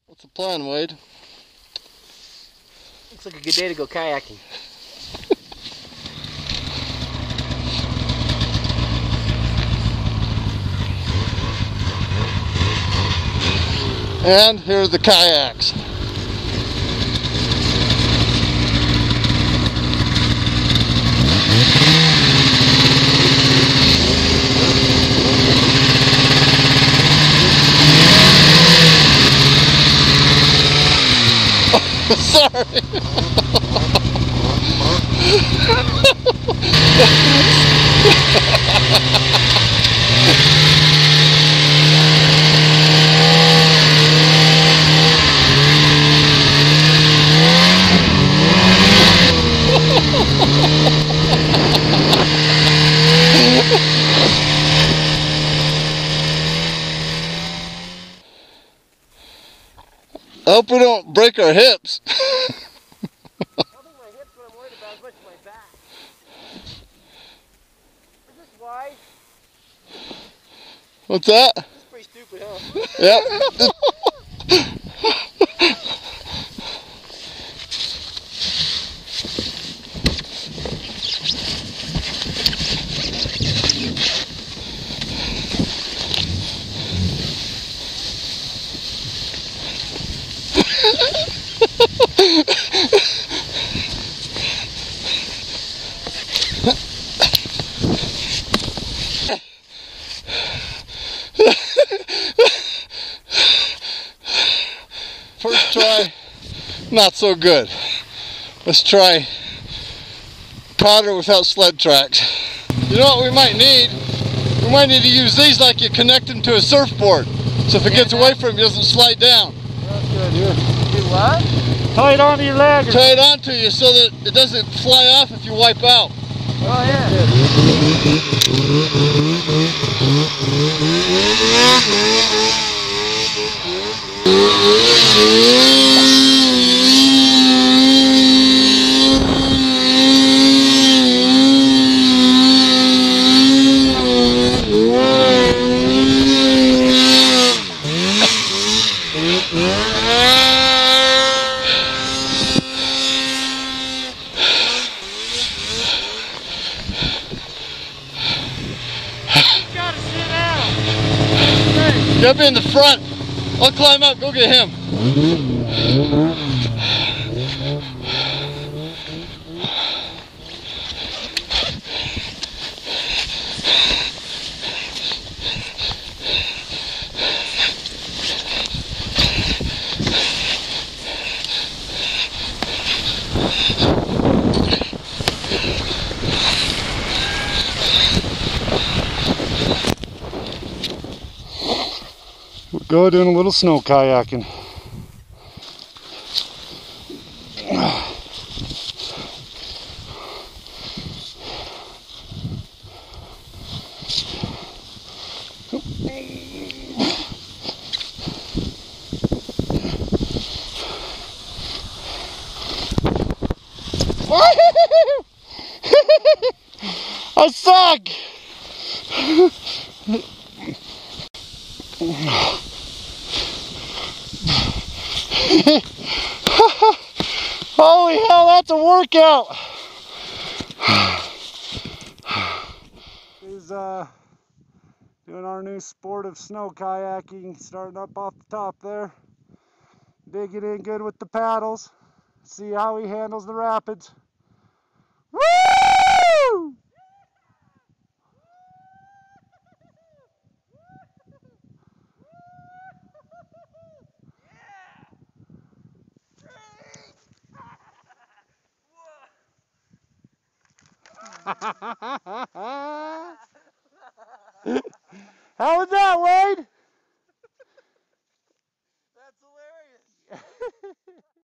What's the plan, Wade? Looks like a good day to go kayaking. And here are the kayaks. Sorry. I hope we don't break our hips. I don't think my hips what I'm worried about as much as my back. Is this wise? What's that? This is pretty stupid, huh? Yep. First try, not so good. Let's try powder without sled tracks. You know what we might need? We might need to use these like you connect them to a surfboard. So if it gets away from you, it doesn't slide down. That's good. Do what? Tie it onto your leg. Tie it onto you so that it doesn't fly off if you wipe out. Oh yeah. You gotta be in the front. I'll climb up, go get him. Go doing a little snow kayaking. I suck! Holy hell, that's a workout! Is doing our new sport of snow kayaking, starting up off the top there. Digging in good with the paddles. See how he handles the rapids. Woo! How was that, Wade?